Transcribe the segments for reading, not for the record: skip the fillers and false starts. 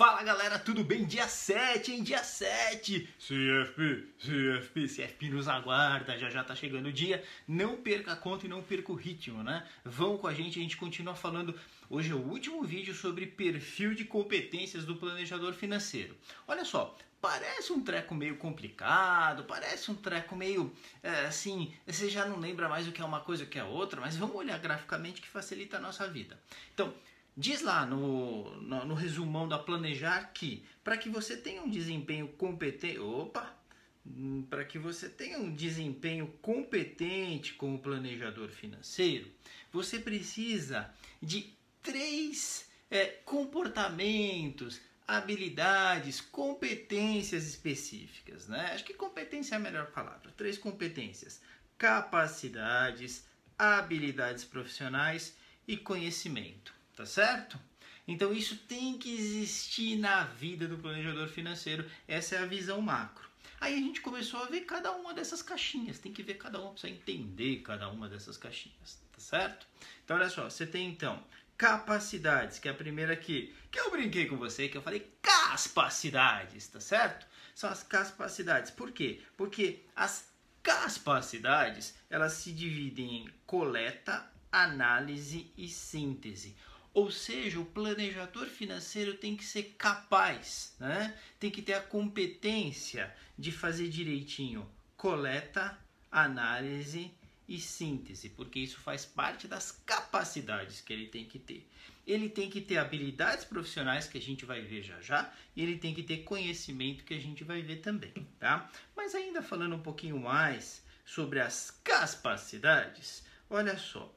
Fala galera, tudo bem? Dia 7, hein? Dia 7! CFP nos aguarda, já tá chegando o dia. Não perca a conta e não perca o ritmo, né? Vão com a gente continua falando. Hoje é o último vídeo sobre perfil de competências do planejador financeiro. Olha só, parece um treco meio complicado, parece um treco meio assim, você já não lembra mais o que é uma coisa e o que é outra, mas vamos olhar graficamente que facilita a nossa vida. Então, diz lá no resumão da Planejar que para que você tenha um desempenho competente, para que você tenha um desempenho competente como planejador financeiro, você precisa de 3 comportamentos, habilidades, competências específicas, né? Acho que competência é a melhor palavra. 3 competências: capacidades, habilidades profissionais e conhecimento. Tá certo? Então isso tem que existir na vida do planejador financeiro. Essa é a visão macro. Aí a gente começou a ver cada uma dessas caixinhas. Tem que ver cada uma para você entender cada uma dessas caixinhas. Tá certo? Então olha só, você tem então capacidades, que é a primeira aqui, que eu brinquei com você, que eu falei capacidades, tá certo? São as capacidades. Por quê? Porque as capacidades, elas se dividem em coleta, análise e síntese. Ou seja, o planejador financeiro tem que ser capaz, né? Tem que ter a competência de fazer direitinho coleta, análise e síntese, porque isso faz parte das capacidades que ele tem que ter. Ele tem que ter habilidades profissionais, que a gente vai ver já, e ele tem que ter conhecimento, que a gente vai ver também, tá? Mas ainda falando um pouquinho mais sobre as capacidades, olha só.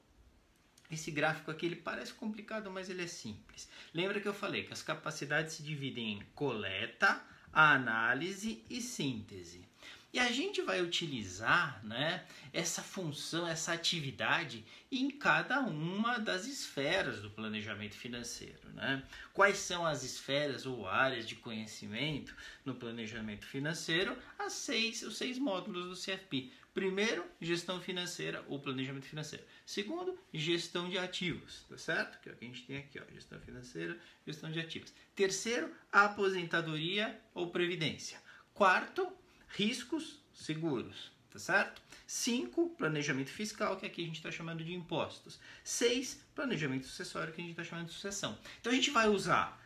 Esse gráfico aqui ele parece complicado, mas ele é simples. Lembra que eu falei que as capacidades se dividem em coleta, análise e síntese. E a gente vai utilizar, né, essa função, essa atividade em cada uma das esferas do planejamento financeiro, né? Quais são as esferas ou áreas de conhecimento no planejamento financeiro? Os 6 módulos do CFP. Primeiro, gestão financeira ou planejamento financeiro. Segundo, gestão de ativos, tá certo? Que é o que a gente tem aqui, ó, gestão financeira, gestão de ativos. Terceiro, aposentadoria ou previdência. Quarto, riscos, seguros, tá certo? 5, planejamento fiscal, que aqui a gente está chamando de impostos. 6, planejamento sucessório, que a gente está chamando de sucessão. Então a gente vai usar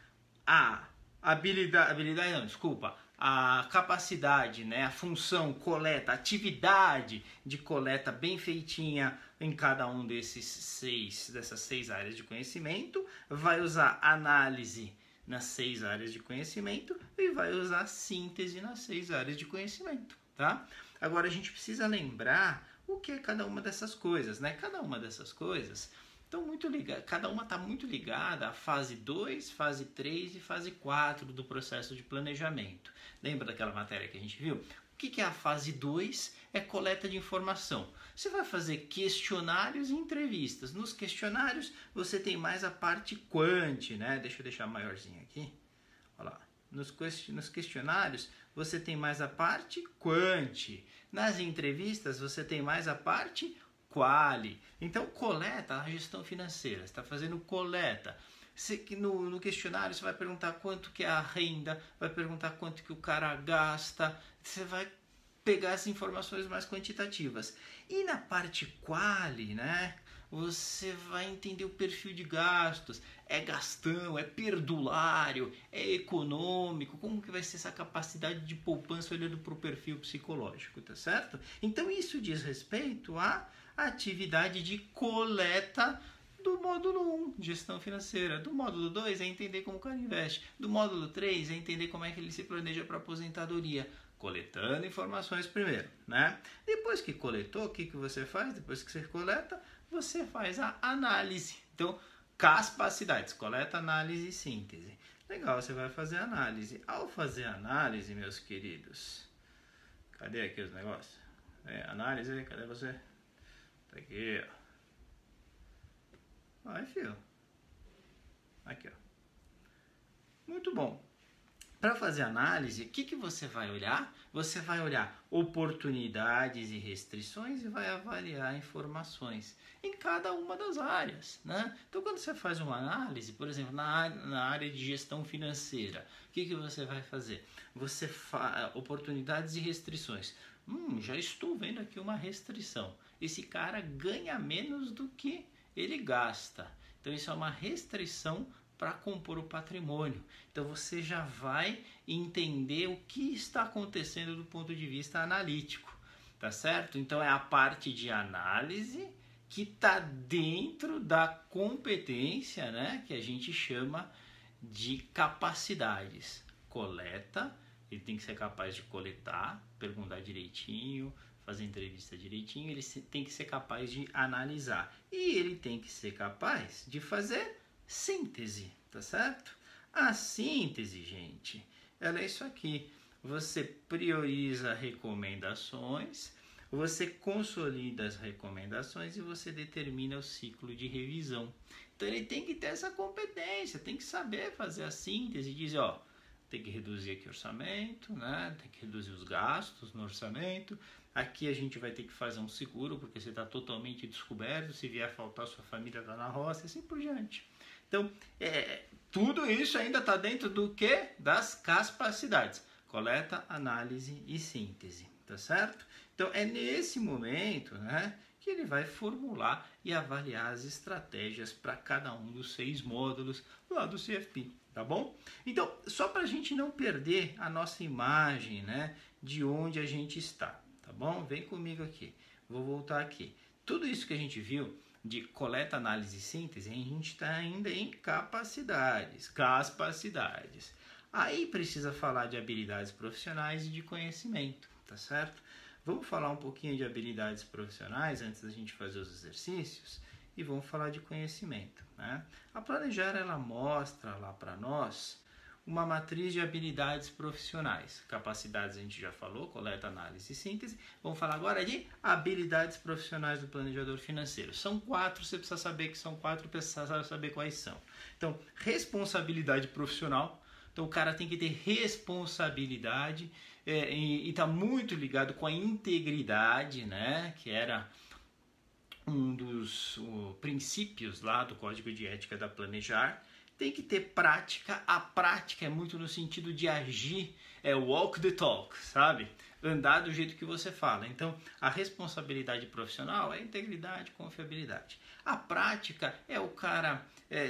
a a capacidade, né, a função coleta, a atividade de coleta bem feitinha em cada um dessas 6 áreas de conhecimento, vai usar análise nas 6 áreas de conhecimento e vai usar síntese nas 6 áreas de conhecimento, tá? Agora a gente precisa lembrar o que é cada uma dessas coisas, né? Cada uma dessas coisas estão muito ligadas, cada uma está muito ligada à fase 2, fase 3 e fase 4 do processo de planejamento. Lembra daquela matéria que a gente viu? O que é a fase 2? É coleta de informação. Você vai fazer questionários e entrevistas. Nos questionários você tem mais a parte quant, né? Deixa eu deixar maiorzinho aqui. Olha lá. Nos questionários você tem mais a parte quant. Nas entrevistas você tem mais a parte quali. Então, coleta, a gestão financeira. Você está fazendo coleta. No questionário você vai perguntar quanto que é a renda, vai perguntar quanto que o cara gasta. Você vai pegar as informações mais quantitativas. E na parte quali, né? Você vai entender o perfil de gastos. É gastão, é perdulário, é econômico. Como que vai ser essa capacidade de poupança olhando para o perfil psicológico, tá certo? Então isso diz respeito à atividade de coleta do módulo 1, gestão financeira. Do módulo 2 é entender como o cara investe. Do módulo 3 é entender como é que ele se planeja para aposentadoria. Coletando informações primeiro, né? Depois que coletou, o que você faz? Depois que você coleta, você faz a análise. Então, capacidades, coleta, análise e síntese. Legal, você vai fazer análise. Ao fazer análise, meus queridos, cadê aqui os negócios? Análise, cadê você? Tá aqui, ó. Vai, filho. Aqui, ó. Muito bom. Para fazer análise, o que você vai olhar? Você vai olhar oportunidades e restrições e vai avaliar informações em cada uma das áreas, né? Então, quando você faz uma análise, por exemplo, na área de gestão financeira, o que você vai fazer? Você oportunidades e restrições. Já estou vendo aqui uma restrição. Esse cara ganha menos do que ele gasta. Então, isso é uma restrição para compor o patrimônio. Então você já vai entender o que está acontecendo do ponto de vista analítico, tá certo? Então é a parte de análise que está dentro da competência, né, que a gente chama de capacidades. Coleta, ele tem que ser capaz de coletar, perguntar direitinho, fazer entrevista direitinho, ele tem que ser capaz de analisar e ele tem que ser capaz de fazer síntese, tá certo? A síntese, gente, ela é isso aqui. Você prioriza recomendações, você consolida as recomendações e você determina o ciclo de revisão. Então ele tem que ter essa competência, tem que saber fazer a síntese, dizer, ó, tem que reduzir aqui o orçamento, né? Tem que reduzir os gastos no orçamento. Aqui a gente vai ter que fazer um seguro, porque você está totalmente descoberto, se vier faltar, sua família está na roça e assim por diante. Então, tudo isso ainda está dentro do quê? Das capacidades. Coleta, análise e síntese, tá certo? Então, é nesse momento, né, que ele vai formular e avaliar as estratégias para cada um dos 6 módulos lá do CFP, tá bom? Então, só para a gente não perder a nossa imagem, né, de onde a gente está, tá bom? Vem comigo aqui. Vou voltar aqui. Tudo isso que a gente viu de coleta, análise e síntese, a gente está ainda em capacidades. Aí precisa falar de habilidades profissionais e de conhecimento, tá certo? Vamos falar um pouquinho de habilidades profissionais antes da gente fazer os exercícios e vamos falar de conhecimento, né? A Planejar, ela mostra lá para nós uma matriz de habilidades profissionais. Capacidades a gente já falou, coleta, análise e síntese. Vamos falar agora de habilidades profissionais do planejador financeiro. São 4, você precisa saber que são 4, precisa saber quais são. Então, responsabilidade profissional. Então, o cara tem que ter responsabilidade e está muito ligado com a integridade, né? Que era um dos princípios lá do Código de Ética da Planejar. Tem que ter prática. A prática é muito no sentido de agir, walk the talk, sabe? Andar do jeito que você fala. Então, a responsabilidade profissional é integridade, confiabilidade. A prática é o cara,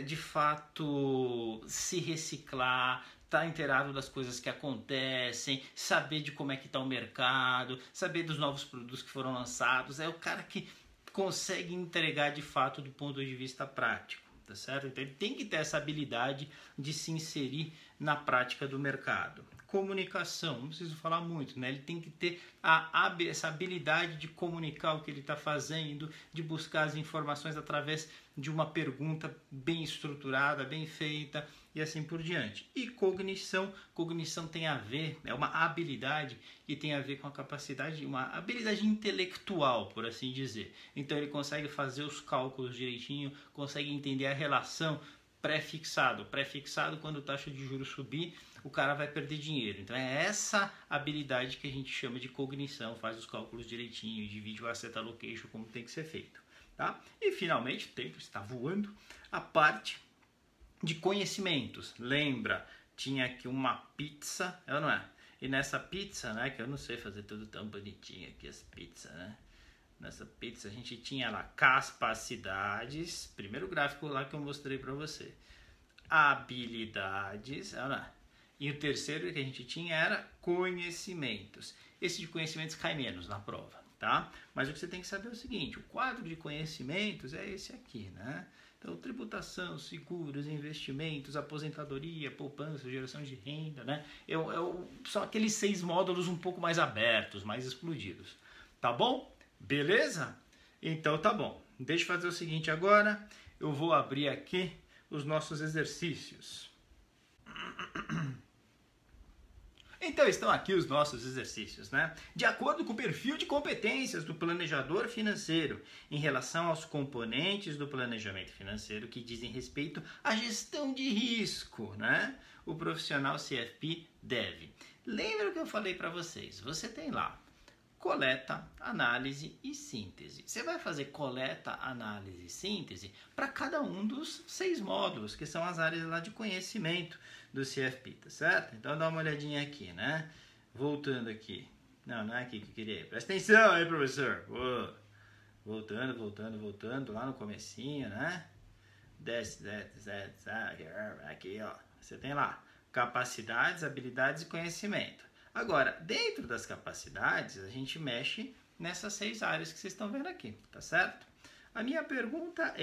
de fato, se reciclar, estar inteirado das coisas que acontecem, saber de como é que está o mercado, saber dos novos produtos que foram lançados. É o cara que consegue entregar, de fato, do ponto de vista prático. Tá certo? Então ele tem que ter essa habilidade de se inserir na prática do mercado. Comunicação, não preciso falar muito, né? Ele tem que ter essa habilidade de comunicar o que ele está fazendo, de buscar as informações através de uma pergunta bem estruturada, bem feita e assim por diante. E cognição tem a ver, é uma habilidade que tem a ver com a capacidade, uma habilidade intelectual, por assim dizer. Então ele consegue fazer os cálculos direitinho, consegue entender a relação pré-fixado. Pré-fixado, quando a taxa de juros subir, o cara vai perder dinheiro. Então é essa habilidade que a gente chama de cognição, faz os cálculos direitinho, divide o asset allocation como tem que ser feito. Tá? E finalmente, o tempo está voando, a parte de conhecimentos. Lembra, tinha aqui uma pizza, é ou não é? E nessa pizza, né, que eu não sei fazer tudo tão bonitinho aqui as pizzas, né? Nessa pizza a gente tinha lá capacidades, primeiro gráfico lá que eu mostrei para você. Habilidades, é ou não é? E o terceiro que a gente tinha era conhecimentos. Esse de conhecimentos cai menos na prova, tá? Mas o que você tem que saber é o seguinte, o quadro de conhecimentos é esse aqui, né? Então, tributação, seguros, investimentos, aposentadoria, poupança, geração de renda, né? São aqueles 6 módulos um pouco mais abertos, mais explodidos. Tá bom? Beleza? Então tá bom. Deixa eu fazer o seguinte agora. Eu vou abrir aqui os nossos exercícios. Então estão aqui os nossos exercícios, né? De acordo com o perfil de competências do planejador financeiro em relação aos componentes do planejamento financeiro que dizem respeito à gestão de risco, né? o profissional CFP deve. Lembra o que eu falei para vocês? Você tem lá coleta, análise e síntese. Você vai fazer coleta, análise e síntese para cada um dos 6 módulos, que são as áreas lá de conhecimento do CFP, tá certo? Então dá uma olhadinha aqui, né? Voltando aqui. Não é aqui que eu queria ir. Presta atenção aí, professor. Voltando lá no comecinho, né? Desce, aqui, ó. Você tem lá capacidades, habilidades e conhecimento. Agora, dentro das capacidades, a gente mexe nessas 6 áreas que vocês estão vendo aqui, tá certo? A minha pergunta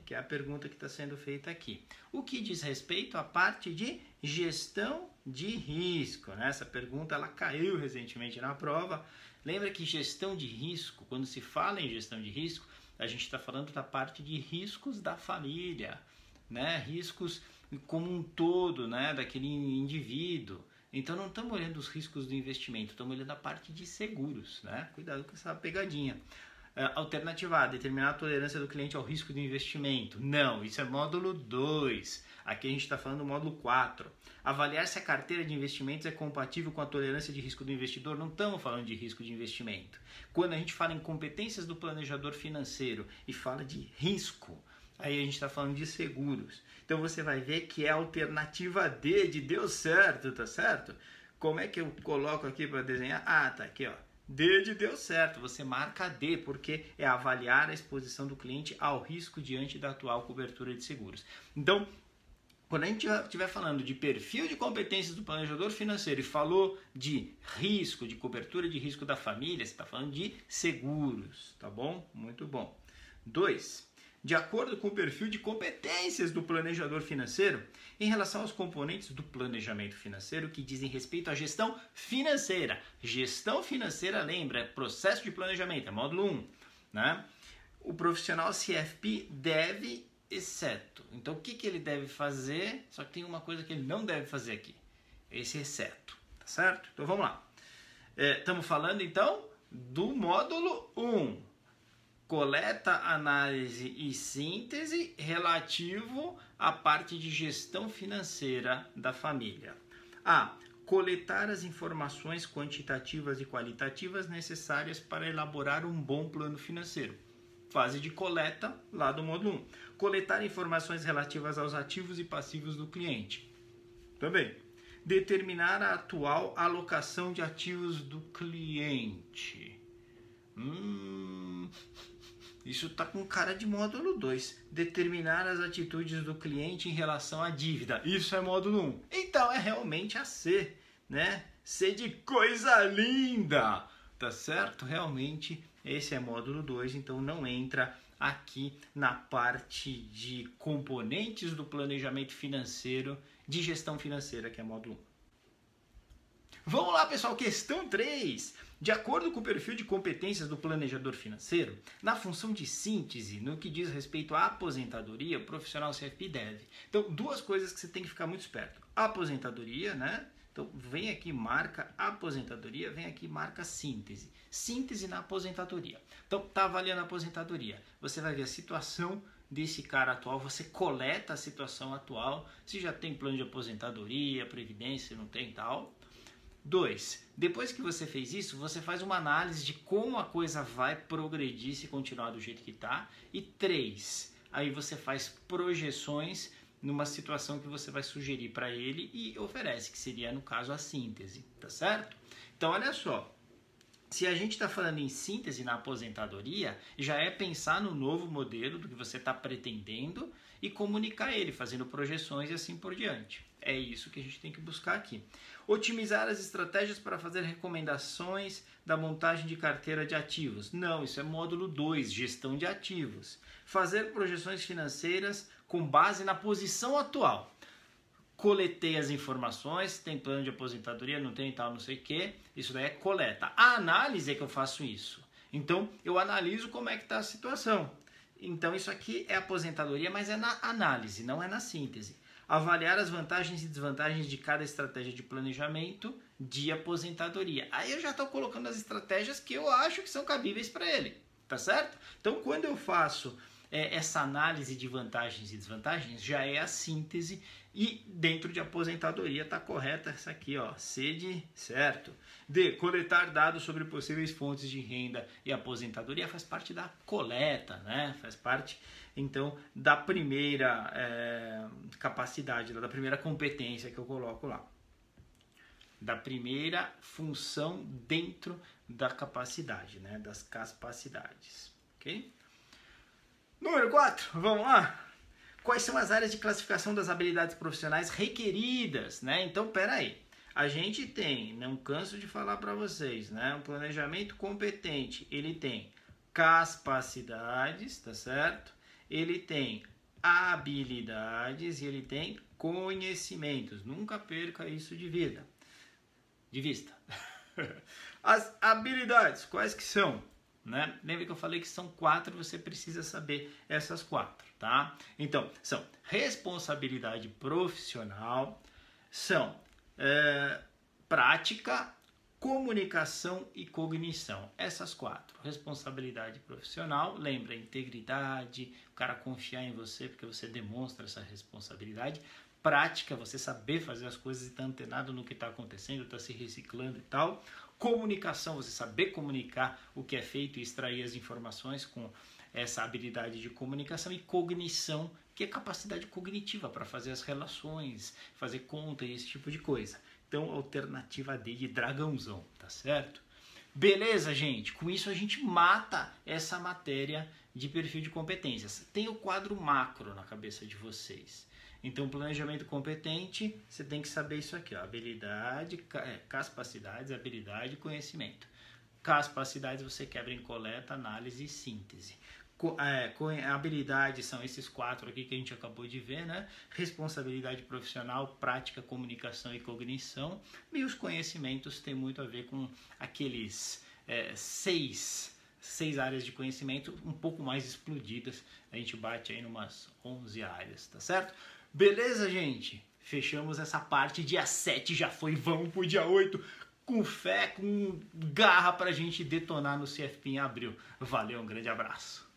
que é a pergunta que está sendo feita aqui, o que diz respeito à parte de gestão de risco, né? Essa pergunta ela caiu recentemente na prova. Lembra que gestão de risco, quando se fala em gestão de risco, a gente está falando da parte de riscos da família, né? Riscos como um todo, né? Daquele indivíduo. Então não estamos olhando os riscos do investimento, estamos olhando a parte de seguros, né? Cuidado com essa pegadinha. Alternativa A, determinar a tolerância do cliente ao risco de investimento. Não, isso é módulo 2. Aqui a gente está falando do módulo 4. Avaliar se a carteira de investimentos é compatível com a tolerância de risco do investidor. Não estamos falando de risco de investimento. Quando a gente fala em competências do planejador financeiro e fala de risco, aí a gente está falando de seguros. Então você vai ver que é a alternativa D de deu certo, tá certo? Como é que eu coloco aqui para desenhar? Ah, tá aqui, ó. D de deu certo. Você marca D, porque é avaliar a exposição do cliente ao risco diante da atual cobertura de seguros. Então, quando a gente estiver falando de perfil de competências do planejador financeiro e falou de risco, de cobertura de risco da família, você está falando de seguros, tá bom? Muito bom. 2. De acordo com o perfil de competências do planejador financeiro, em relação aos componentes do planejamento financeiro que dizem respeito à gestão financeira. Gestão financeira, lembra, é processo de planejamento, é módulo 1, né? O profissional CFP deve, exceto. Então, o que ele deve fazer? Só que tem uma coisa que ele não deve fazer aqui. Esse exceto, tá certo? Então, vamos lá. Estamos falando, então, do módulo 1. Coleta, análise e síntese relativo à parte de gestão financeira da família. A. Coletar as informações quantitativas e qualitativas necessárias para elaborar um bom plano financeiro. Fase de coleta, lá do módulo 1. Coletar informações relativas aos ativos e passivos do cliente. Também. Determinar a atual alocação de ativos do cliente. Isso está com cara de módulo 2. Determinar as atitudes do cliente em relação à dívida. Isso é módulo 1. Então é realmente a C, né? C de coisa linda, tá certo? Realmente esse é módulo 2, então não entra aqui na parte de componentes do planejamento financeiro, de gestão financeira, que é módulo 1. Vamos lá, pessoal, questão 3. De acordo com o perfil de competências do planejador financeiro, na função de síntese, no que diz respeito à aposentadoria, o profissional CFP deve. Então, 2 coisas que você tem que ficar muito esperto. Aposentadoria, né? Então, vem aqui, marca aposentadoria, vem aqui, marca síntese. Síntese na aposentadoria. Então, tá avaliando a aposentadoria. Você vai ver a situação desse cara atual, você coleta a situação atual, se já tem plano de aposentadoria, previdência, não tem tal. 2. Depois que você fez isso, você faz uma análise de como a coisa vai progredir se continuar do jeito que está. E 3. Aí você faz projeções numa situação que você vai sugerir para ele e oferece, que seria, no caso, a síntese, tá certo? Então, olha só. Se a gente está falando em síntese na aposentadoria, já é pensar no novo modelo do que você está pretendendo e comunicar ele, fazendo projeções e assim por diante. É isso que a gente tem que buscar aqui. Otimizar as estratégias para fazer recomendações da montagem de carteira de ativos. Não, isso é módulo 2, gestão de ativos. Fazer projeções financeiras com base na posição atual. Coletei as informações, tem plano de aposentadoria, não tem tal, não sei o que. Isso daí é coleta. A análise é que eu faço isso. Então, eu analiso como é que está a situação. Então, isso aqui é aposentadoria, mas é na análise, não é na síntese. Avaliar as vantagens e desvantagens de cada estratégia de planejamento de aposentadoria. Aí eu já estou colocando as estratégias que eu acho que são cabíveis para ele, tá certo? Então, quando eu faço essa análise de vantagens e desvantagens, já é a síntese E dentro de aposentadoria está correta essa aqui, ó, C de certo. D, coletar dados sobre possíveis fontes de renda e aposentadoria faz parte da coleta, né? Faz parte, então, da primeira capacidade, da primeira competência que eu coloco lá. Da primeira função dentro da capacidade, né? Das capacidades, ok? Número 4, vamos lá? Quais são as áreas de classificação das habilidades profissionais requeridas, né? Então, peraí. A gente tem, não canso de falar para vocês, né? Um planejamento competente, ele tem capacidades, tá certo? Ele tem habilidades e ele tem conhecimentos. Nunca perca isso de vista. As habilidades, quais que são? Né? Lembra que eu falei que são 4, você precisa saber essas 4, tá? Então, são responsabilidade profissional, são prática, comunicação e cognição. Essas 4. Responsabilidade profissional, lembra, integridade, o cara confiar em você porque você demonstra essa responsabilidade. Prática, você saber fazer as coisas e estar antenado no que está acontecendo, está se reciclando e tal. Comunicação, você saber comunicar o que é feito e extrair as informações com essa habilidade de comunicação. E cognição, que é capacidade cognitiva para fazer as relações, fazer conta e esse tipo de coisa. Então, alternativa D de dragãozão, tá certo? Beleza, gente? Com isso a gente mata essa matéria de perfil de competências. Tem o quadro macro na cabeça de vocês. Então, planejamento competente, você tem que saber isso aqui, ó, habilidade, capacidades, habilidade e conhecimento. Capacidades você quebra em coleta, análise e síntese. Habilidades são esses 4 aqui que a gente acabou de ver, né? Responsabilidade profissional, prática, comunicação e cognição. E os conhecimentos têm muito a ver com aqueles 6 áreas de conhecimento um pouco mais explodidas. A gente bate aí numas 11 áreas, tá certo? Beleza, gente? Fechamos essa parte. Dia 7 já foi, vamos pro dia 8 com fé, com garra pra gente detonar no CFP em abril. Valeu, um grande abraço.